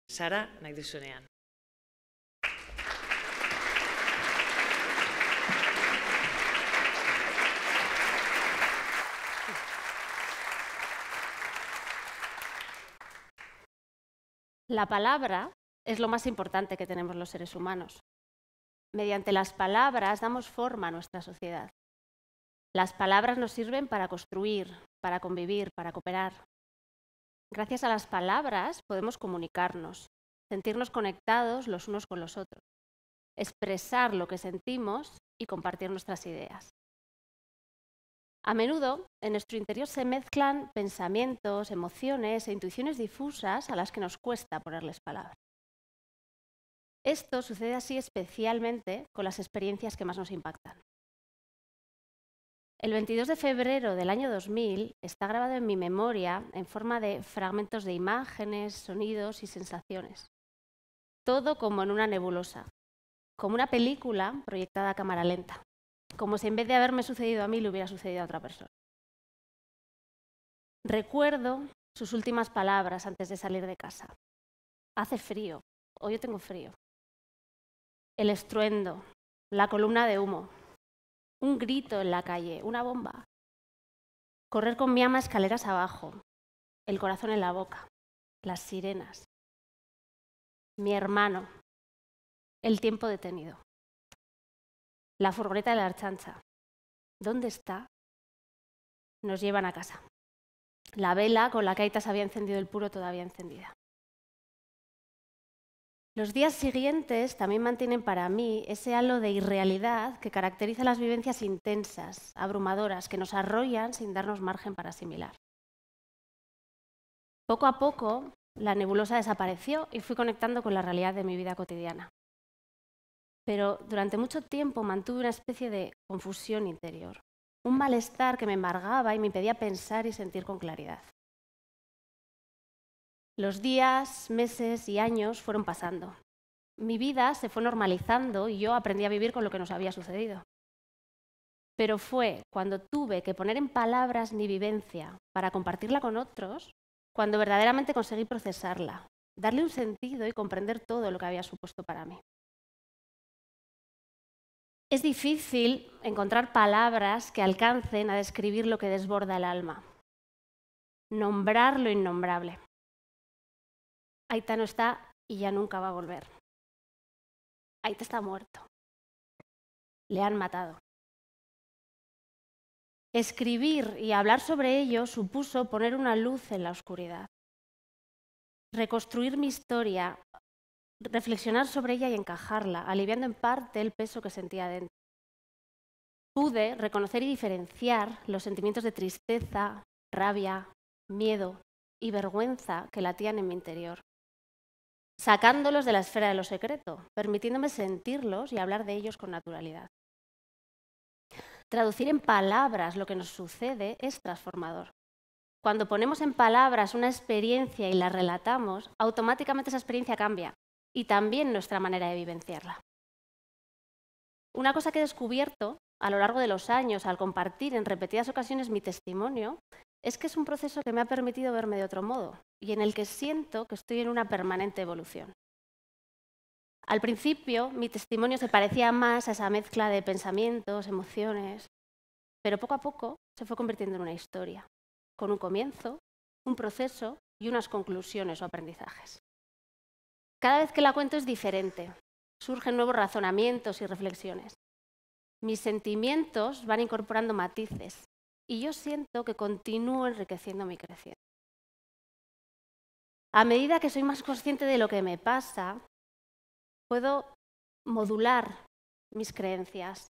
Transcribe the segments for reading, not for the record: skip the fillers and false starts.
Sara nahi duzunean. La palabra es lo más importante que tenemos los seres humanos. Mediante las palabras damos forma a nuestra sociedad. Las palabras nos sirven para construir, para convivir, para cooperar. Gracias a las palabras podemos comunicarnos, sentirnos conectados los unos con los otros, expresar lo que sentimos y compartir nuestras ideas. A menudo, en nuestro interior se mezclan pensamientos, emociones e intuiciones difusas a las que nos cuesta ponerles palabras. Esto sucede así especialmente con las experiencias que más nos impactan. El 22 de febrero del año 2000 está grabado en mi memoria en forma de fragmentos de imágenes, sonidos y sensaciones. Todo como en una nebulosa, como una película proyectada a cámara lenta, como si en vez de haberme sucedido a mí le hubiera sucedido a otra persona. Recuerdo sus últimas palabras antes de salir de casa. Hace frío, o yo tengo frío. El estruendo, la columna de humo, un grito en la calle, una bomba. Correr con mi ama escaleras abajo, el corazón en la boca, las sirenas. Mi hermano, el tiempo detenido. La furgoneta de la Archancha. ¿Dónde está? Nos llevan a casa. La vela con la que Aitas había encendido el puro todavía encendida. Los días siguientes también mantienen para mí ese halo de irrealidad que caracteriza las vivencias intensas, abrumadoras, que nos arrollan sin darnos margen para asimilar. Poco a poco, la nebulosa desapareció y fui conectando con la realidad de mi vida cotidiana. Pero durante mucho tiempo mantuve una especie de confusión interior, un malestar que me embargaba y me impedía pensar y sentir con claridad. Los días, meses y años fueron pasando. Mi vida se fue normalizando y yo aprendí a vivir con lo que nos había sucedido. Pero fue cuando tuve que poner en palabras mi vivencia para compartirla con otros, cuando verdaderamente conseguí procesarla, darle un sentido y comprender todo lo que había supuesto para mí. Es difícil encontrar palabras que alcancen a describir lo que desborda el alma, nombrar lo innombrable. Aita no está y ya nunca va a volver. Aita está muerto. Le han matado. Escribir y hablar sobre ello supuso poner una luz en la oscuridad. Reconstruir mi historia, reflexionar sobre ella y encajarla, aliviando en parte el peso que sentía dentro. Pude reconocer y diferenciar los sentimientos de tristeza, rabia, miedo y vergüenza que latían en mi interior, sacándolos de la esfera de lo secreto, permitiéndome sentirlos y hablar de ellos con naturalidad. Traducir en palabras lo que nos sucede es transformador. Cuando ponemos en palabras una experiencia y la relatamos, automáticamente esa experiencia cambia y también nuestra manera de vivenciarla. Una cosa que he descubierto a lo largo de los años al compartir en repetidas ocasiones mi testimonio es que es un proceso que me ha permitido verme de otro modo y en el que siento que estoy en una permanente evolución. Al principio, mi testimonio se parecía más a esa mezcla de pensamientos, emociones, pero poco a poco se fue convirtiendo en una historia, con un comienzo, un proceso y unas conclusiones o aprendizajes. Cada vez que la cuento es diferente, surgen nuevos razonamientos y reflexiones. Mis sentimientos van incorporando matices y yo siento que continúo enriqueciéndome y creciendo. A medida que soy más consciente de lo que me pasa, puedo modular mis creencias,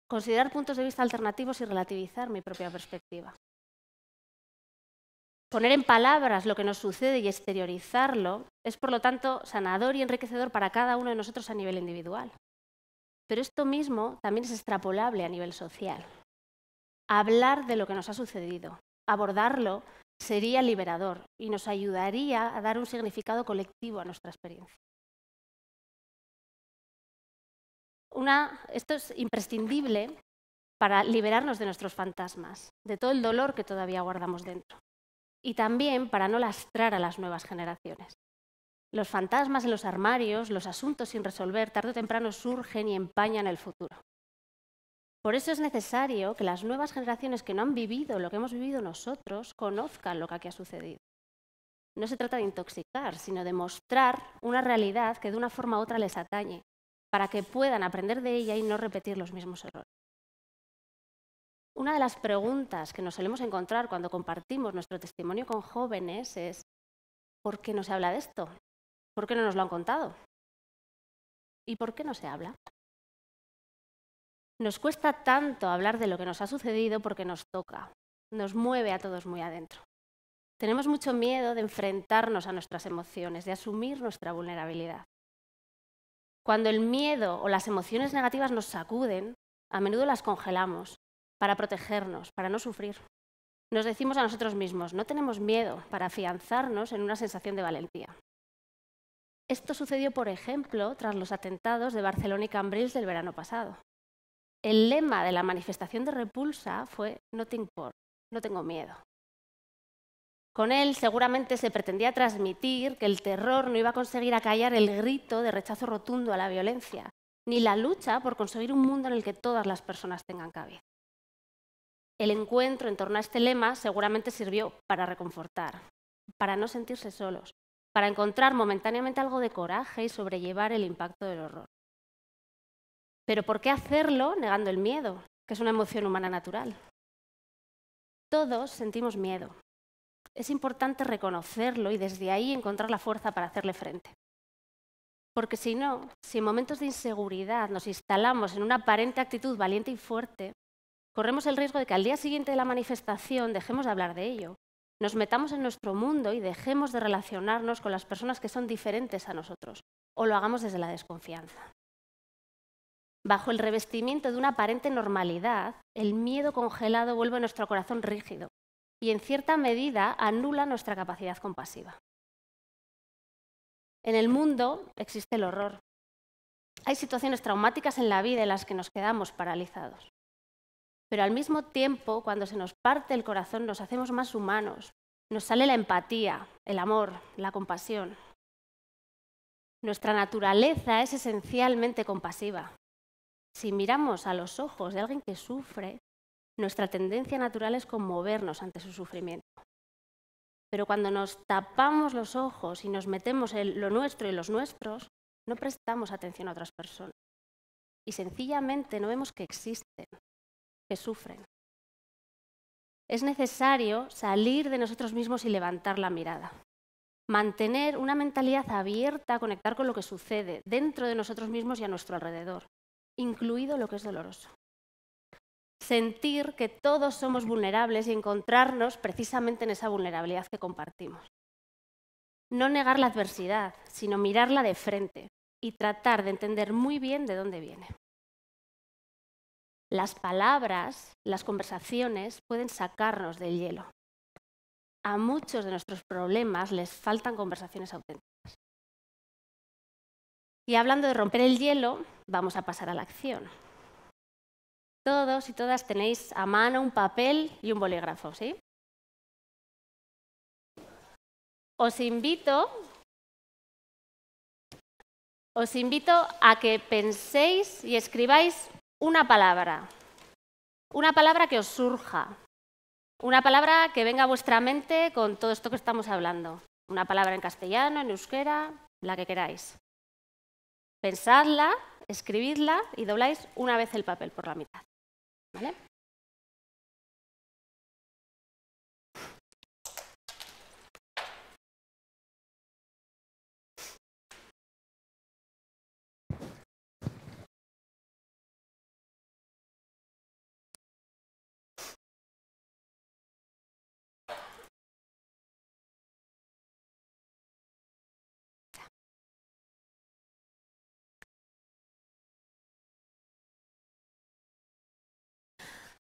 considerar puntos de vista alternativos y relativizar mi propia perspectiva. Poner en palabras lo que nos sucede y exteriorizarlo es, por lo tanto, sanador y enriquecedor para cada uno de nosotros a nivel individual. Pero esto mismo también es extrapolable a nivel social. Hablar de lo que nos ha sucedido, abordarlo, sería liberador y nos ayudaría a dar un significado colectivo a nuestra experiencia. Esto es imprescindible para liberarnos de nuestros fantasmas, de todo el dolor que todavía guardamos dentro, y también para no lastrar a las nuevas generaciones. Los fantasmas en los armarios, los asuntos sin resolver, tarde o temprano surgen y empañan el futuro. Por eso es necesario que las nuevas generaciones que no han vivido lo que hemos vivido nosotros conozcan lo que aquí ha sucedido. No se trata de intoxicar, sino de mostrar una realidad que de una forma u otra les atañe, para que puedan aprender de ella y no repetir los mismos errores. Una de las preguntas que nos solemos encontrar cuando compartimos nuestro testimonio con jóvenes es ¿por qué no se habla de esto? ¿Por qué no nos lo han contado? ¿Y por qué no se habla? Nos cuesta tanto hablar de lo que nos ha sucedido porque nos toca, nos mueve a todos muy adentro. Tenemos mucho miedo de enfrentarnos a nuestras emociones, de asumir nuestra vulnerabilidad. Cuando el miedo o las emociones negativas nos sacuden, a menudo las congelamos para protegernos, para no sufrir. Nos decimos a nosotros mismos, no tenemos miedo, para afianzarnos en una sensación de valentía. Esto sucedió, por ejemplo, tras los atentados de Barcelona y Cambrils del verano pasado. El lema de la manifestación de repulsa fue no tengo miedo. Con él seguramente se pretendía transmitir que el terror no iba a conseguir acallar el grito de rechazo rotundo a la violencia, ni la lucha por conseguir un mundo en el que todas las personas tengan cabida. El encuentro en torno a este lema seguramente sirvió para reconfortar, para no sentirse solos, para encontrar momentáneamente algo de coraje y sobrellevar el impacto del horror. Pero ¿por qué hacerlo negando el miedo, que es una emoción humana natural? Todos sentimos miedo. Es importante reconocerlo y desde ahí encontrar la fuerza para hacerle frente. Porque si no, si en momentos de inseguridad nos instalamos en una aparente actitud valiente y fuerte, corremos el riesgo de que al día siguiente de la manifestación dejemos de hablar de ello, nos metamos en nuestro mundo y dejemos de relacionarnos con las personas que son diferentes a nosotros, o lo hagamos desde la desconfianza. Bajo el revestimiento de una aparente normalidad, el miedo congelado vuelve nuestro corazón rígido y en cierta medida anula nuestra capacidad compasiva. En el mundo existe el horror. Hay situaciones traumáticas en la vida en las que nos quedamos paralizados. Pero al mismo tiempo, cuando se nos parte el corazón, nos hacemos más humanos. Nos sale la empatía, el amor, la compasión. Nuestra naturaleza es esencialmente compasiva. Si miramos a los ojos de alguien que sufre, nuestra tendencia natural es conmovernos ante su sufrimiento. Pero cuando nos tapamos los ojos y nos metemos en lo nuestro y los nuestros, no prestamos atención a otras personas. Y sencillamente no vemos que existen, que sufren. Es necesario salir de nosotros mismos y levantar la mirada. Mantener una mentalidad abierta a conectar con lo que sucede dentro de nosotros mismos y a nuestro alrededor, incluido lo que es doloroso. Sentir que todos somos vulnerables y encontrarnos precisamente en esa vulnerabilidad que compartimos. No negar la adversidad, sino mirarla de frente y tratar de entender muy bien de dónde viene. Las palabras, las conversaciones pueden sacarnos del hielo. A muchos de nuestros problemas les faltan conversaciones auténticas. Y hablando de romper el hielo, vamos a pasar a la acción. Todos y todas tenéis a mano un papel y un bolígrafo, ¿sí? Os invito a que penséis y escribáis una palabra que os surja, una palabra que venga a vuestra mente con todo esto que estamos hablando, una palabra en castellano, en euskera, la que queráis. Pensadla, escribidla y dobláis una vez el papel por la mitad. ¿Vale?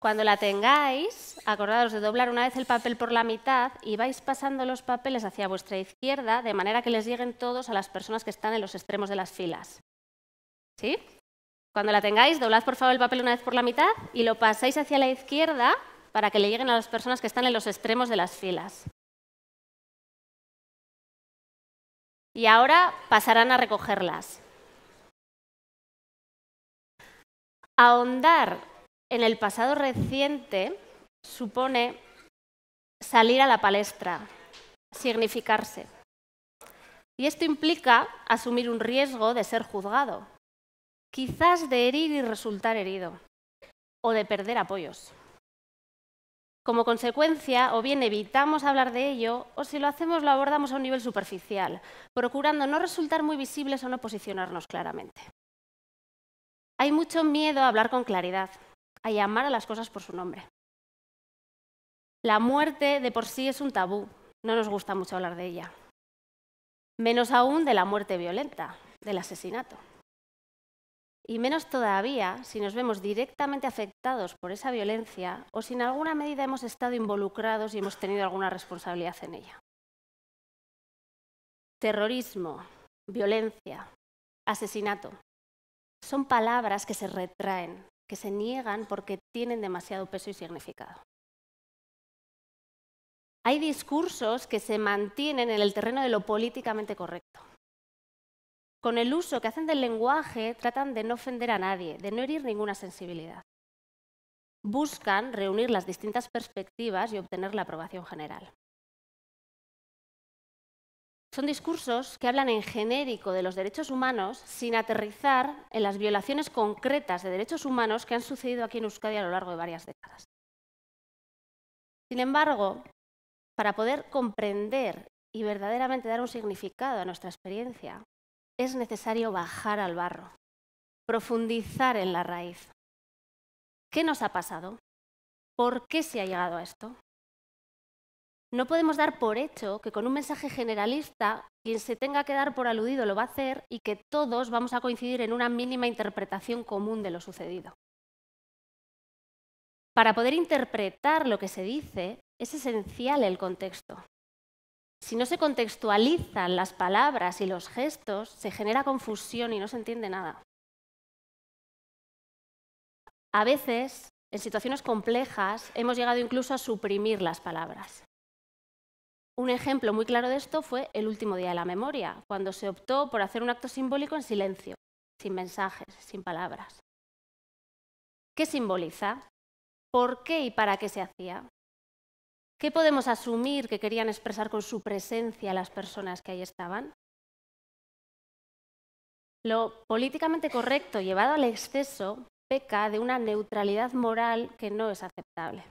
Cuando la tengáis, acordaos de doblar una vez el papel por la mitad y vais pasando los papeles hacia vuestra izquierda de manera que les lleguen todos a las personas que están en los extremos de las filas. ¿Sí? Cuando la tengáis, doblad por favor el papel una vez por la mitad y lo pasáis hacia la izquierda para que le lleguen a las personas que están en los extremos de las filas. y ahora pasarán a recogerlas. Ahondar en el pasado reciente supone salir a la palestra, significarse. Y esto implica asumir un riesgo de ser juzgado, quizás de herir y resultar herido, o de perder apoyos. Como consecuencia, o bien evitamos hablar de ello, o si lo hacemos lo abordamos a un nivel superficial, procurando no resultar muy visibles o no posicionarnos claramente. Hay mucho miedo a hablar con claridad, a llamar a las cosas por su nombre. La muerte de por sí es un tabú, no nos gusta mucho hablar de ella. Menos aún de la muerte violenta, del asesinato. Y menos todavía si nos vemos directamente afectados por esa violencia o si en alguna medida hemos estado involucrados y hemos tenido alguna responsabilidad en ella. Terrorismo, violencia, asesinato. Son palabras que se retraen, que se niegan porque tienen demasiado peso y significado. Hay discursos que se mantienen en el terreno de lo políticamente correcto. Con el uso que hacen del lenguaje tratan de no ofender a nadie, de no herir ninguna sensibilidad. Buscan reunir las distintas perspectivas y obtener la aprobación general. Son discursos que hablan en genérico de los derechos humanos sin aterrizar en las violaciones concretas de derechos humanos que han sucedido aquí en Euskadi a lo largo de varias décadas. Sin embargo, para poder comprender y verdaderamente dar un significado a nuestra experiencia, es necesario bajar al barro, profundizar en la raíz. ¿Qué nos ha pasado? ¿Por qué se ha llegado a esto? No podemos dar por hecho que con un mensaje generalista quien se tenga que dar por aludido lo va a hacer y que todos vamos a coincidir en una mínima interpretación común de lo sucedido. Para poder interpretar lo que se dice, es esencial el contexto. Si no se contextualizan las palabras y los gestos, se genera confusión y no se entiende nada. A veces, en situaciones complejas, hemos llegado incluso a suprimir las palabras. Un ejemplo muy claro de esto fue el último día de la memoria, cuando se optó por hacer un acto simbólico en silencio, sin mensajes, sin palabras. ¿Qué simboliza? ¿Por qué y para qué se hacía? ¿Qué podemos asumir que querían expresar con su presencia las personas que ahí estaban? Lo políticamente correcto llevado al exceso peca de una neutralidad moral que no es aceptable.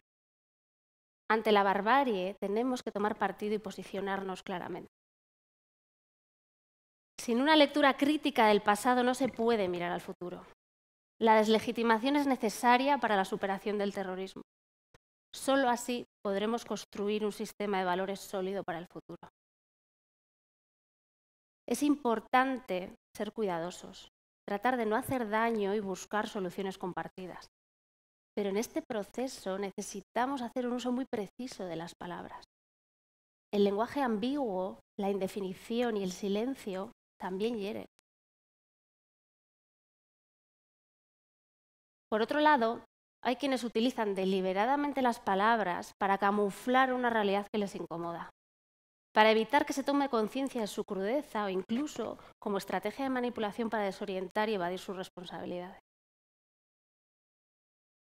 Ante la barbarie tenemos que tomar partido y posicionarnos claramente. Sin una lectura crítica del pasado no se puede mirar al futuro. La deslegitimación es necesaria para la superación del terrorismo. Solo así podremos construir un sistema de valores sólido para el futuro. Es importante ser cuidadosos, tratar de no hacer daño y buscar soluciones compartidas. Pero en este proceso necesitamos hacer un uso muy preciso de las palabras. El lenguaje ambiguo, la indefinición y el silencio también hieren. Por otro lado, hay quienes utilizan deliberadamente las palabras para camuflar una realidad que les incomoda, para evitar que se tome conciencia de su crudeza o incluso como estrategia de manipulación para desorientar y evadir sus responsabilidades.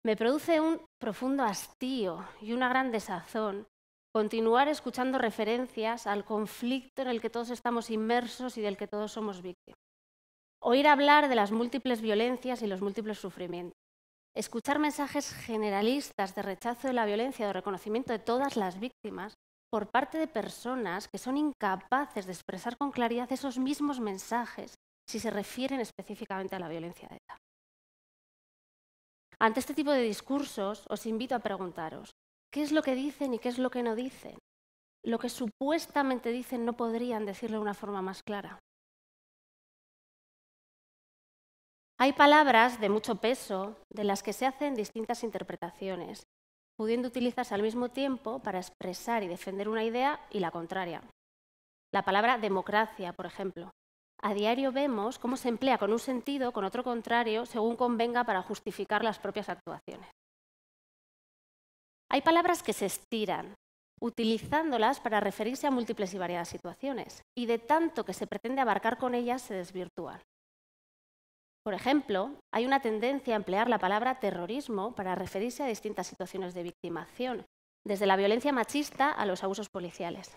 Me produce un profundo hastío y una gran desazón continuar escuchando referencias al conflicto en el que todos estamos inmersos y del que todos somos víctimas. Oír hablar de las múltiples violencias y los múltiples sufrimientos. Escuchar mensajes generalistas de rechazo de la violencia o de reconocimiento de todas las víctimas por parte de personas que son incapaces de expresar con claridad esos mismos mensajes si se refieren específicamente a la violencia de ETA. Ante este tipo de discursos os invito a preguntaros, ¿qué es lo que dicen y qué es lo que no dicen? Lo que supuestamente dicen no podrían decirlo de una forma más clara. Hay palabras de mucho peso de las que se hacen distintas interpretaciones, pudiendo utilizarse al mismo tiempo para expresar y defender una idea y la contraria. La palabra democracia, por ejemplo. A diario vemos cómo se emplea con un sentido, con otro contrario, según convenga para justificar las propias actuaciones. Hay palabras que se estiran, utilizándolas para referirse a múltiples y variadas situaciones, y de tanto que se pretende abarcar con ellas se desvirtúan. Por ejemplo, hay una tendencia a emplear la palabra terrorismo para referirse a distintas situaciones de victimación, desde la violencia machista a los abusos policiales.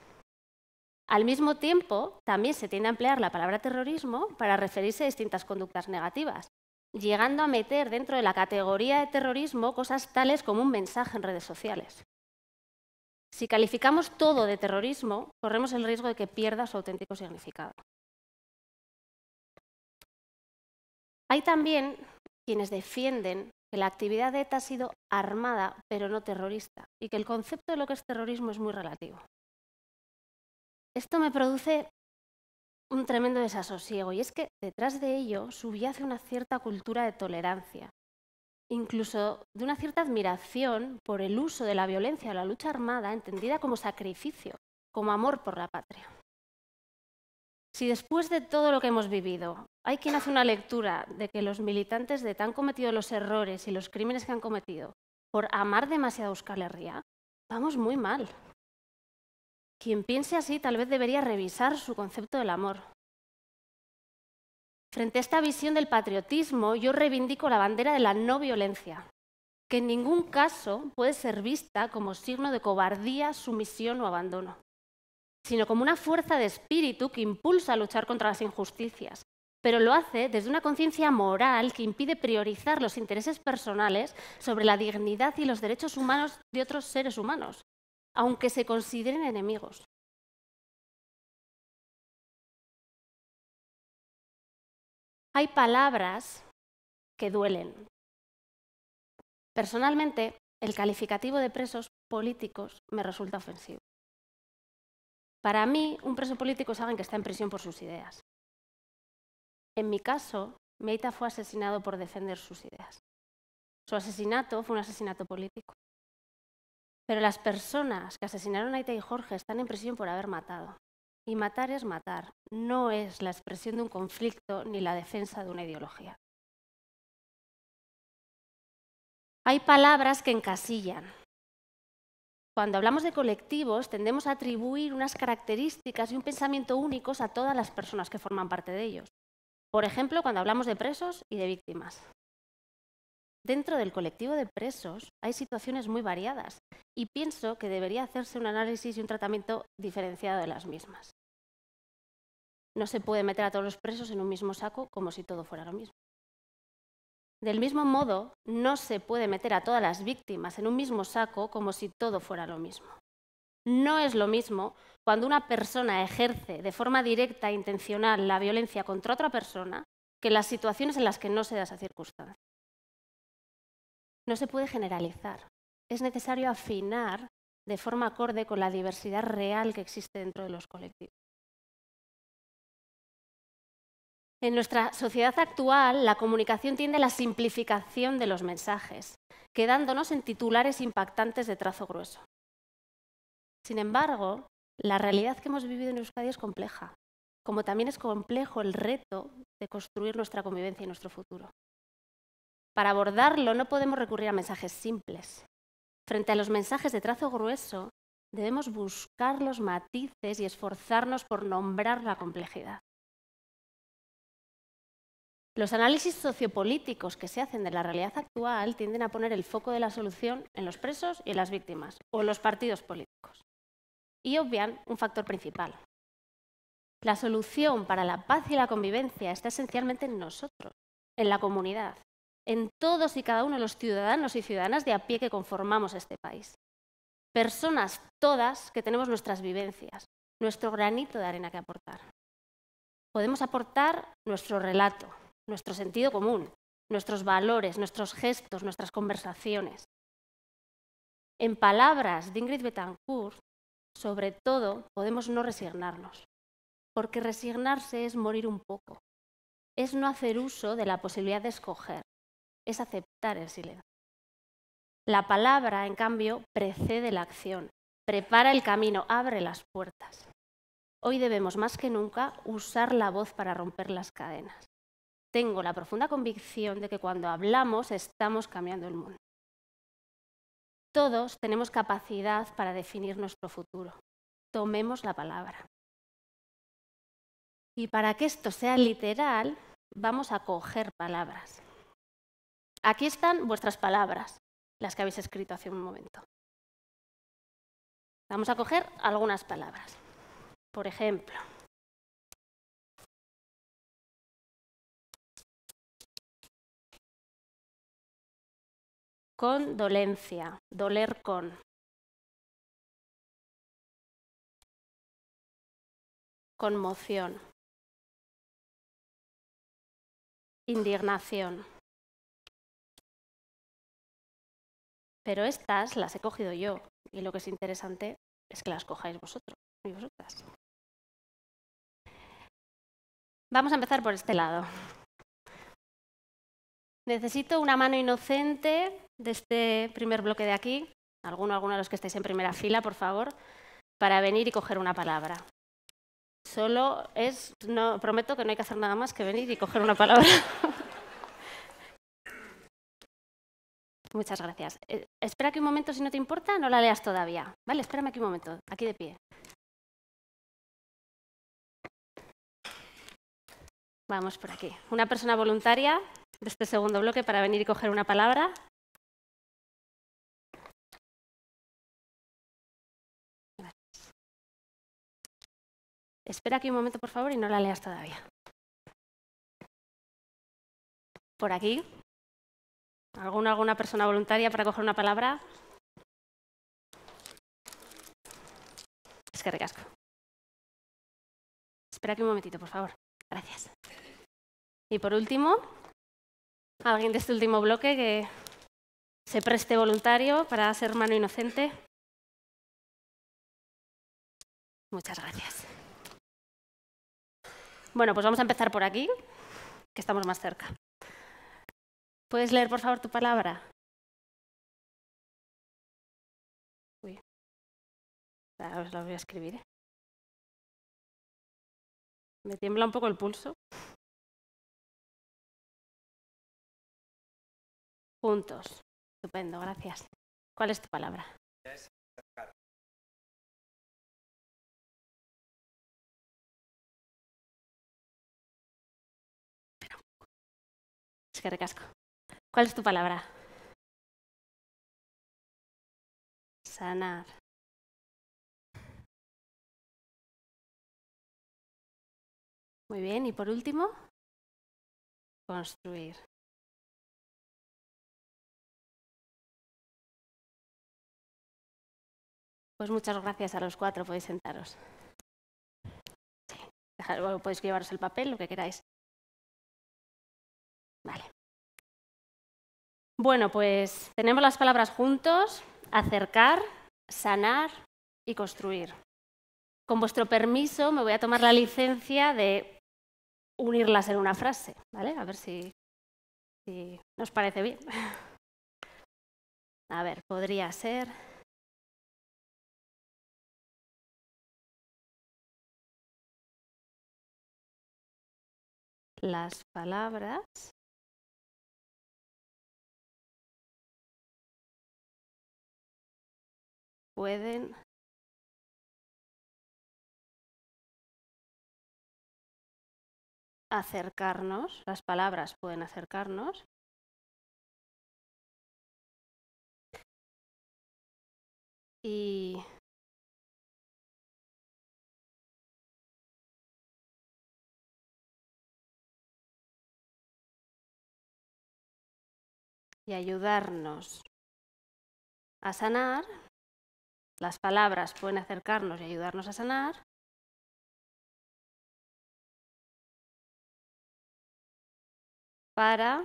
Al mismo tiempo, también se tiende a emplear la palabra terrorismo para referirse a distintas conductas negativas, llegando a meter dentro de la categoría de terrorismo cosas tales como un mensaje en redes sociales. Si calificamos todo de terrorismo, corremos el riesgo de que pierda su auténtico significado. Hay también quienes defienden que la actividad de ETA ha sido armada, pero no terrorista, y que el concepto de lo que es terrorismo es muy relativo. Esto me produce un tremendo desasosiego, y es que detrás de ello subyace una cierta cultura de tolerancia, incluso de una cierta admiración por el uso de la violencia o la lucha armada entendida como sacrificio, como amor por la patria. Si después de todo lo que hemos vivido hay quien hace una lectura de que los militantes de ETA han cometido los errores y los crímenes que han cometido por amar demasiado a Euskal Herria, vamos muy mal. Quien piense así tal vez debería revisar su concepto del amor. Frente a esta visión del patriotismo, yo reivindico la bandera de la no violencia, que en ningún caso puede ser vista como signo de cobardía, sumisión o abandono, sino como una fuerza de espíritu que impulsa a luchar contra las injusticias, pero lo hace desde una conciencia moral que impide priorizar los intereses personales sobre la dignidad y los derechos humanos de otros seres humanos, aunque se consideren enemigos. Hay palabras que duelen. Personalmente, el calificativo de presos políticos me resulta ofensivo. Para mí, un preso político es alguien que está en prisión por sus ideas. En mi caso, Meita fue asesinado por defender sus ideas. Su asesinato fue un asesinato político. Pero las personas que asesinaron a Aita y Jorge están en prisión por haber matado. Y matar es matar, no es la expresión de un conflicto ni la defensa de una ideología. Hay palabras que encasillan. Cuando hablamos de colectivos, tendemos a atribuir unas características y un pensamiento únicos a todas las personas que forman parte de ellos. Por ejemplo, cuando hablamos de presos y de víctimas. Dentro del colectivo de presos hay situaciones muy variadas y pienso que debería hacerse un análisis y un tratamiento diferenciado de las mismas. No se puede meter a todos los presos en un mismo saco como si todo fuera lo mismo. Del mismo modo, no se puede meter a todas las víctimas en un mismo saco como si todo fuera lo mismo. No es lo mismo cuando una persona ejerce de forma directa e intencional la violencia contra otra persona que en las situaciones en las que no se da esa circunstancia. No se puede generalizar. Es necesario afinar de forma acorde con la diversidad real que existe dentro de los colectivos. En nuestra sociedad actual, la comunicación tiende a la simplificación de los mensajes, quedándonos en titulares impactantes de trazo grueso. Sin embargo, la realidad que hemos vivido en Euskadi es compleja, como también es complejo el reto de construir nuestra convivencia y nuestro futuro. Para abordarlo no podemos recurrir a mensajes simples. Frente a los mensajes de trazo grueso, debemos buscar los matices y esforzarnos por nombrar la complejidad. Los análisis sociopolíticos que se hacen de la realidad actual tienden a poner el foco de la solución en los presos y en las víctimas, o en los partidos políticos. Y obvian un factor principal. La solución para la paz y la convivencia está esencialmente en nosotros, en la comunidad, en todos y cada uno de los ciudadanos y ciudadanas de a pie que conformamos este país. Personas todas que tenemos nuestras vivencias, nuestro granito de arena que aportar. Podemos aportar nuestro relato, nuestro sentido común, nuestros valores, nuestros gestos, nuestras conversaciones. En palabras de Ingrid Betancourt, sobre todo, podemos no resignarnos, porque resignarse es morir un poco, es no hacer uso de la posibilidad de escoger, es aceptar el silencio. La palabra, en cambio, precede la acción, prepara el camino, abre las puertas. Hoy debemos más que nunca usar la voz para romper las cadenas. Tengo la profunda convicción de que cuando hablamos estamos cambiando el mundo. todos tenemos capacidad para definir nuestro futuro. Tomemos la palabra. Y para que esto sea literal, vamos a coger palabras. Aquí están vuestras palabras, las que habéis escrito hace un momento. Vamos a coger algunas palabras. Por ejemplo, condolencia, doler con. Conmoción. Indignación. Pero estas las he cogido yo y lo que es interesante es que las cojáis vosotros y vosotras. Vamos a empezar por este lado. Necesito una mano inocente de este primer bloque de aquí, alguno de los que estáis en primera fila, por favor, para venir y coger una palabra. Prometo que no hay que hacer nada más que venir y coger una palabra. Muchas gracias. Espera aquí un momento, si no te importa, no la leas todavía. Vale, espérame aquí un momento, aquí de pie. Vamos por aquí. Una persona voluntaria de este segundo bloque para venir y coger una palabra. Gracias. Espera aquí un momento, por favor, y no la leas todavía. Por aquí. ¿Alguna persona voluntaria para coger una palabra? Es que recasco. Espera aquí un momentito, por favor. Gracias. Y por último, alguien de este último bloque que se preste voluntario para ser mano inocente. Muchas gracias. Bueno, pues vamos a empezar por aquí, que estamos más cerca. ¿Puedes leer, por favor, tu palabra? Uy. Ahora os la voy a escribir. Me tiembla un poco el pulso. Juntos. Estupendo, gracias. ¿Cuál es tu palabra? Es que recasco. ¿Cuál es tu palabra? Sanar. Muy bien, y por último, construir. Pues muchas gracias a los cuatro, podéis sentaros. Sí, podéis llevaros el papel, lo que queráis. Vale. Bueno, pues tenemos las palabras juntos: acercar, sanar y construir. Con vuestro permiso, me voy a tomar la licencia de unirlas en una frase, ¿vale? A ver si nos parece bien. A ver, podría ser... Las palabras pueden acercarnos, las palabras pueden acercarnos y ayudarnos a sanar. Las palabras pueden acercarnos y ayudarnos a sanar. Para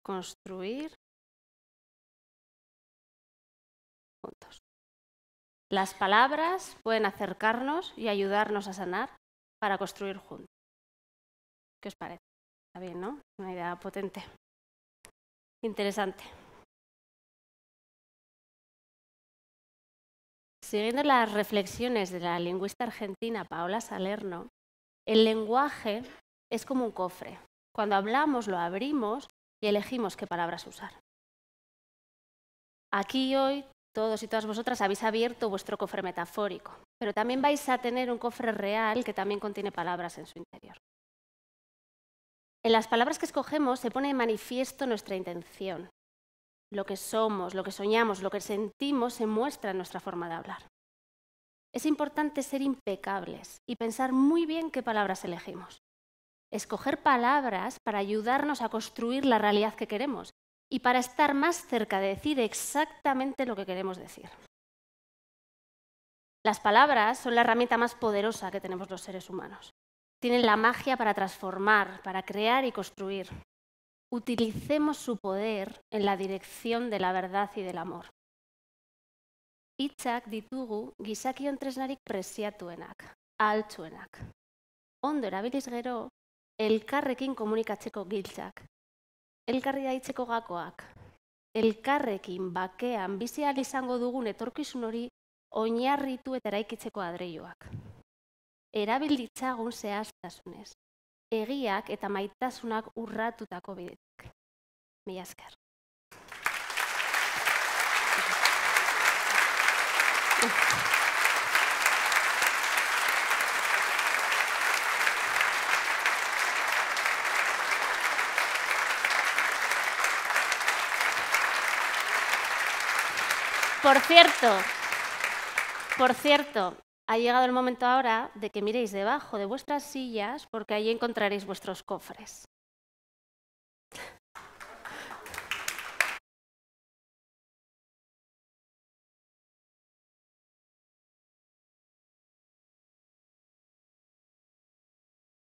construir juntos. Las palabras pueden acercarnos y ayudarnos a sanar para construir juntos. ¿Qué os parece? Está bien, ¿no? Una idea potente. Interesante. Siguiendo las reflexiones de la lingüista argentina Paola Salerno, el lenguaje es como un cofre. Cuando hablamos, lo abrimos y elegimos qué palabras usar. Aquí hoy, todos y todas vosotras habéis abierto vuestro cofre metafórico, pero también vais a tener un cofre real que también contiene palabras en su interior. En las palabras que escogemos se pone de manifiesto nuestra intención. Lo que somos, lo que soñamos, lo que sentimos se muestra en nuestra forma de hablar. Es importante ser impecables y pensar muy bien qué palabras elegimos. Escoger palabras para ayudarnos a construir la realidad que queremos y para estar más cerca de decir exactamente lo que queremos decir. Las palabras son la herramienta más poderosa que tenemos los seres humanos. Tienen la magia para transformar, para crear y construir. Utilicemos su poder en la dirección de la verdad y del amor. Hitzak ditugu gizakion tresnarik preziatuenak, ahaltsuenak. Ondo erabiliz gero, elkarrekin komunikatzeko giltzak, elkarri daitzeko gakoak, elkarrekin bakean bizi ahal izango dugun etorkizun hori oinarritu eta eraikitzeko adreiluak. Erabil ditzagun zehaztasunez, egiak eta maitasunak urratutako bidetik. Mila esker. Por cierto, ha llegado el momento ahora de que miréis debajo de vuestras sillas porque allí encontraréis vuestros cofres.